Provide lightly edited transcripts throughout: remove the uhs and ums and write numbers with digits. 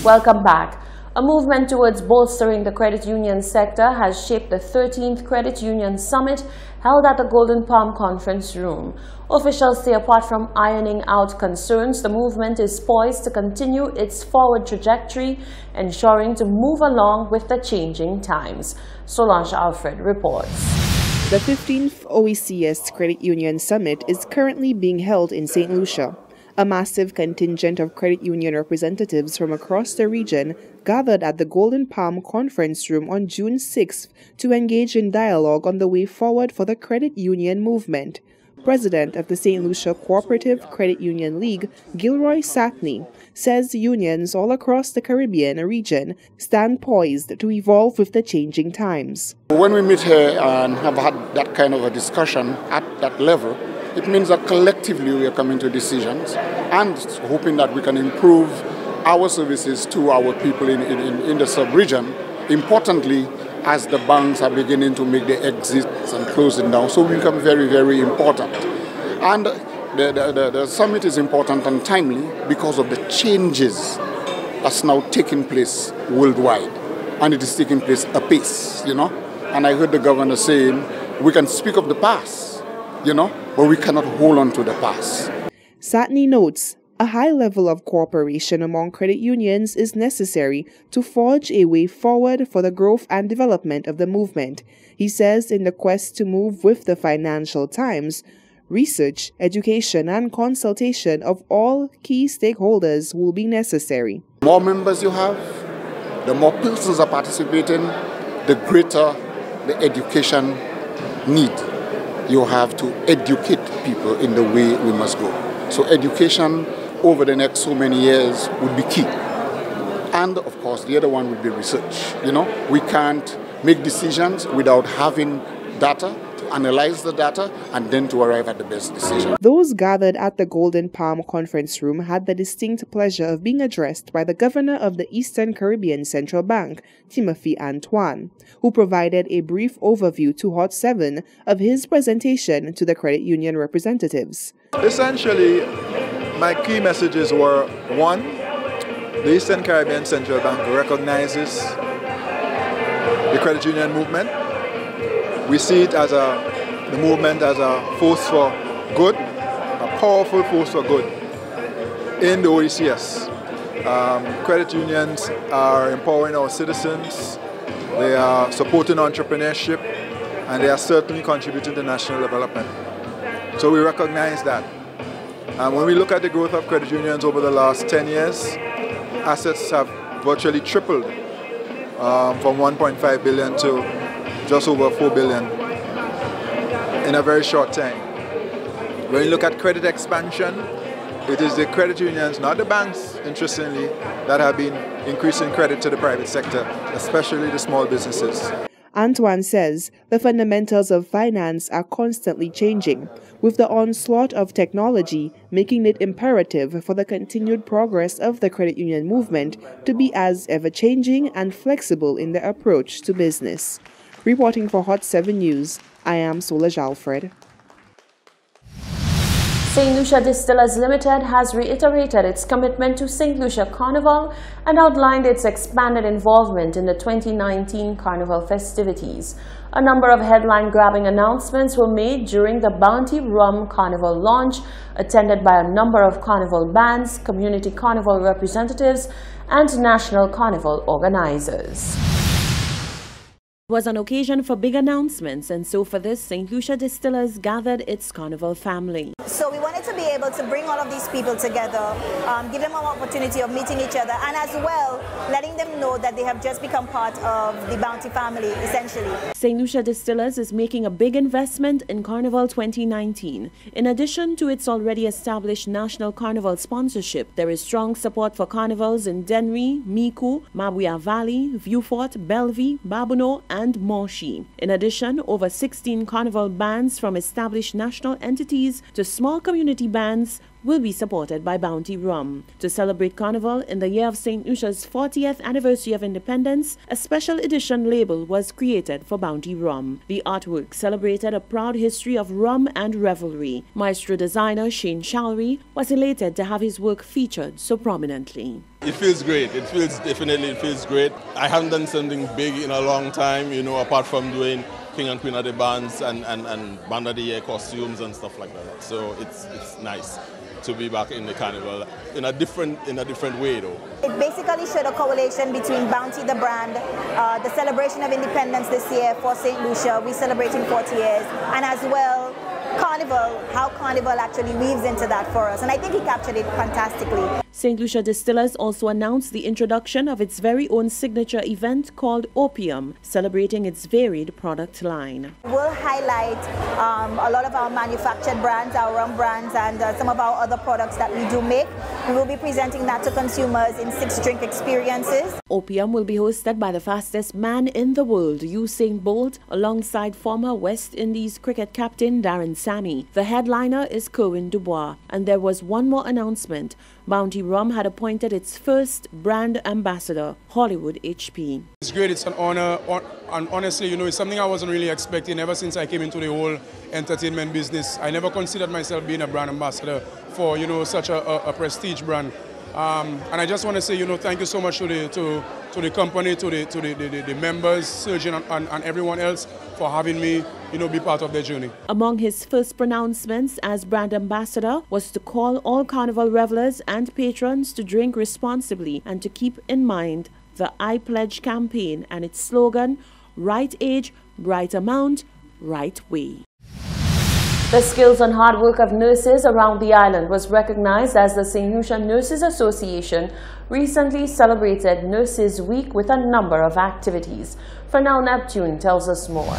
Welcome back. A movement towards bolstering the credit union sector has shaped the 13th Credit Union Summit held at the Golden Palm Conference Room. Officials say apart from ironing out concerns, the movement is poised to continue its forward trajectory, ensuring to move along with the changing times. Solange Alfred reports. The 15th OECS Credit Union Summit is currently being held in St. Lucia. A massive contingent of credit union representatives from across the region gathered at the Golden Palm Conference Room on June 6th to engage in dialogue on the way forward for the credit union movement. President of the St. Lucia Cooperative Credit Union League, Gilroy Satney, says unions all across the Caribbean region stand poised to evolve with the changing times. When we meet here and have had that kind of a discussion at that level, it means that collectively we are coming to decisions and hoping that we can improve our services to our people in the sub-region. Importantly, as the banks are beginning to make their exits and closing down, so we become very, very important. And the summit is important and timely because of the changes that's now taking place worldwide. And it is taking place apace, And I heard the governor saying, we can speak of the past, but we cannot hold on to the past. Satney notes a high level of cooperation among credit unions is necessary to forge a way forward for the growth and development of the movement. He says in the quest to move with the financial times, research, education, and consultation of all key stakeholders will be necessary. The more members you have, the more persons are participating, the greater the education need. You have to educate people in the way we must go. So education over the next so many years would be key. And of course, the other one would be research. We can't make decisions without having data, to analyze the data, and then to arrive at the best decision. Those gathered at the Golden Palm Conference Room had the distinct pleasure of being addressed by the Governor of the Eastern Caribbean Central Bank, Timothy Antoine, who provided a brief overview to Hot 7 of his presentation to the credit union representatives. Essentially, my key messages were, one, the Eastern Caribbean Central Bank recognizes the credit union movement. We see it as the movement as a force for good, a powerful force for good in the OECS. Credit unions are empowering our citizens, they are supporting entrepreneurship, and they are certainly contributing to national development. So we recognize that. And when we look at the growth of credit unions over the last 10 years, assets have virtually tripled from 1.5 billion to just over 4 billion in a very short time. When you look at credit expansion, it is the credit unions, not the banks, interestingly, that have been increasing credit to the private sector, especially the small businesses. Antoine says the fundamentals of finance are constantly changing, with the onslaught of technology making it imperative for the continued progress of the credit union movement to be as ever-changing and flexible in their approach to business. Reporting for Hot 7 News, I am Solange Alfred. St. Lucia Distillers Limited has reiterated its commitment to St. Lucia Carnival and outlined its expanded involvement in the 2019 Carnival festivities. A number of headline-grabbing announcements were made during the Bounty Rum Carnival launch, attended by a number of carnival bands, community carnival representatives, and national carnival organizers. Was an occasion for big announcements, and so for this, St. Lucia Distillers gathered its carnival family. So we wanted to be able to bring all of these people together, give them an opportunity of meeting each other, and as well letting them know that they have just become part of the Bounty family, essentially. St. Lucia Distillers is making a big investment in Carnival 2019. In addition to its already established national carnival sponsorship, there is strong support for carnivals in Dennery, Micoud, Mabuya Valley, Vieux-Fort, Bellevue, Babonneau, and Monchy. In addition, over 16 carnival bands from established national entities to small community bands will be supported by Bounty Rum. To celebrate Carnival in the year of St. Lucia's 40th anniversary of independence, a special edition label was created for Bounty Rum. The artwork celebrated a proud history of rum and revelry. Maestro designer Shane Shalry was elated to have his work featured so prominently. It feels great. It feels great. I haven't done something big in a long time, you know, apart from doing King and Queen of the Bands and Band of the Year costumes and stuff like that. So it's nice to be back in the carnival in a different way though. It basically showed a correlation between Bounty the brand, the celebration of independence this year for St. Lucia, we celebrating 40 years, and as well Carnival, how Carnival actually weaves into that for us, and I think he captured it fantastically. St. Lucia Distillers also announced the introduction of its very own signature event called Opium, celebrating its varied product line. We'll highlight a lot of our manufactured brands, our rum brands, and some of our other products that we do make. We will be presenting that to consumers in 6 drink experiences. Opium will be hosted by the fastest man in the world, Usain Bolt, alongside former West Indies cricket captain Darren Sammy. The headliner is Kerwin Dubois, and there was one more announcement. Bounty Rum had appointed its first brand ambassador, Hollywood HP. It's great, it's an honor, and honestly, you know, it's something I wasn't really expecting ever since I came into the whole entertainment business. I never considered myself being a brand ambassador for, you know, such a prestige brand. And I just want to say, you know, thank you so much to the company, to the members, surgeon, and everyone else for having me, you know, be part of their journey. Among his first pronouncements as brand ambassador was to call all carnival revelers and patrons to drink responsibly and to keep in mind the I Pledge campaign and its slogan, right age, right amount, right way. The skills and hard work of nurses around the island was recognized as the St. Lucia Nurses Association recently celebrated Nurses Week with a number of activities. Fernell Neptune tells us more.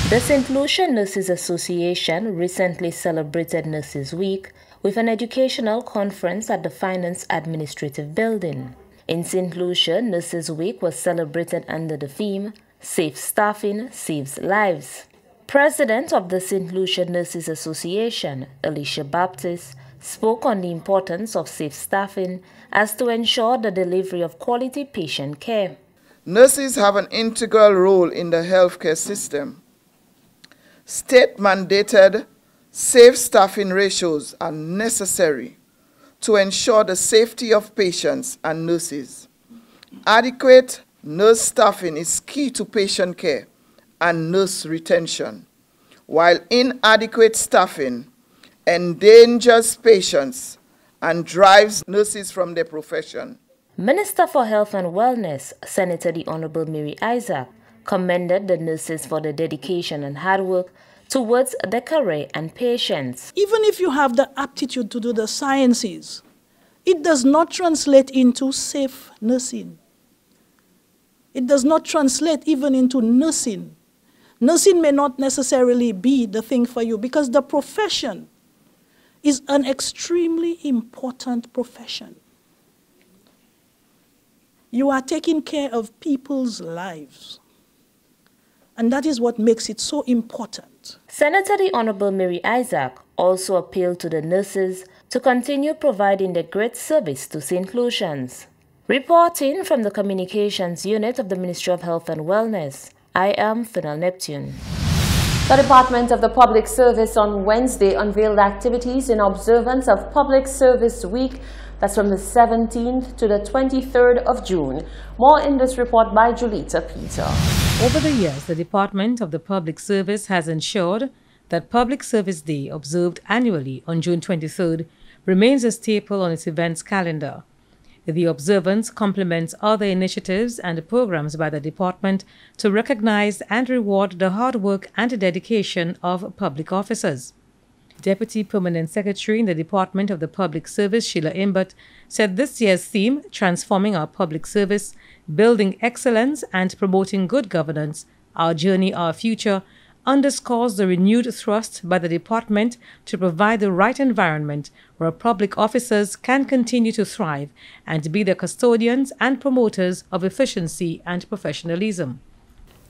The St. Lucia Nurses Association recently celebrated Nurses Week with an educational conference at the Finance Administrative Building. In St. Lucia, Nurses Week was celebrated under the theme, Safe Staffing Saves Lives. President of the St. Lucia Nurses Association, Alicia Baptist, spoke on the importance of safe staffing as to ensure the delivery of quality patient care. Nurses have an integral role in the healthcare system. State-mandated safe staffing ratios are necessary to ensure the safety of patients and nurses. Adequate nurse staffing is key to patient care and nurse retention, while inadequate staffing endangers patients and drives nurses from their profession. Minister for Health and Wellness, Senator the Honorable Mary Isaac, commended the nurses for their dedication and hard work towards their career and patients. Even if you have the aptitude to do the sciences, it does not translate into safe nursing. It does not translate even into nursing. Nursing may not necessarily be the thing for you because the profession is an extremely important profession. You are taking care of people's lives. And that is what makes it so important. Senator the Honorable Mary Isaac also appealed to the nurses to continue providing their great service to St. Lucians. Reporting from the Communications Unit of the Ministry of Health and Wellness, I am Fernell Neptune. The Department of the Public Service on Wednesday unveiled activities in observance of Public Service Week. That's from the 17th to the 23rd of June. More in this report by Julita Peter. Over the years, the Department of the Public Service has ensured that Public Service Day, observed annually on June 23rd, remains a staple on its events calendar. The observance complements other initiatives and programs by the department to recognize and reward the hard work and dedication of public officers. Deputy Permanent Secretary in the Department of the Public Service, Sheila Imbert, said this year's theme, Transforming Our Public Service, Building Excellence and Promoting Good Governance, Our Journey, Our Future, underscores the renewed thrust by the department to provide the right environment where public officers can continue to thrive and be the custodians and promoters of efficiency and professionalism.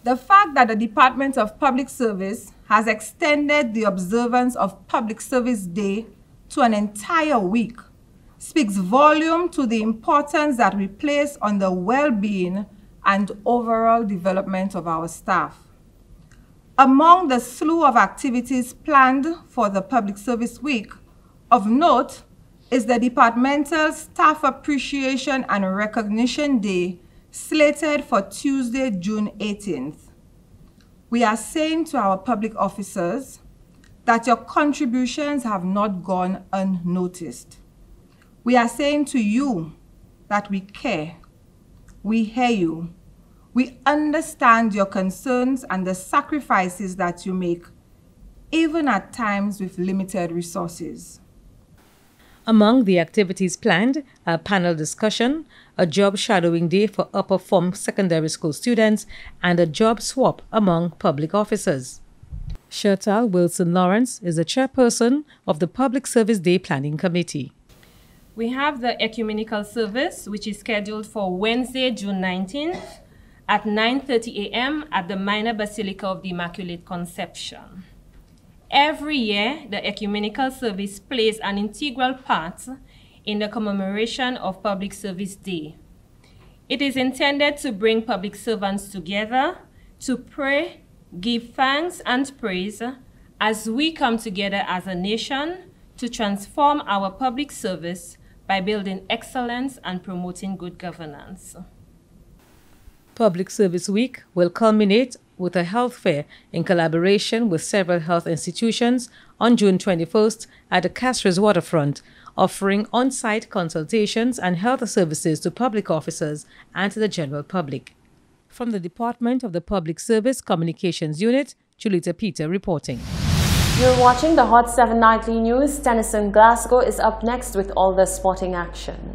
The fact that the Department of Public Service has extended the observance of Public Service Day to an entire week speaks volume to the importance that we place on the well-being and overall development of our staff. Among the slew of activities planned for the Public Service Week, of note is the Departmental Staff Appreciation and Recognition Day slated for Tuesday, June 18th. We are saying to our public officers that your contributions have not gone unnoticed. We are saying to you that we care, we hear you, we understand your concerns and the sacrifices that you make, even at times with limited resources. Among the activities planned are a panel discussion, a job shadowing day for upper form secondary school students, and a job swap among public officers. Chantal Wilson Lawrence is the chairperson of the Public Service Day Planning Committee. We have the ecumenical service, which is scheduled for Wednesday, June 19th at 9:30 a.m. at the Minor Basilica of the Immaculate Conception. Every year, the ecumenical service plays an integral part in the commemoration of Public Service Day. It is intended to bring public servants together to pray, give thanks and praise as we come together as a nation to transform our public service by building excellence and promoting good governance. Public Service Week will culminate with a health fair in collaboration with several health institutions on June 21st at the Castries waterfront, offering on-site consultations and health services to public officers and to the general public. From the Department of the Public Service Communications Unit, Julita Peter reporting. You're watching the Hot 7 Nightly News. Tennyson Glasgow is up next with all the sporting action.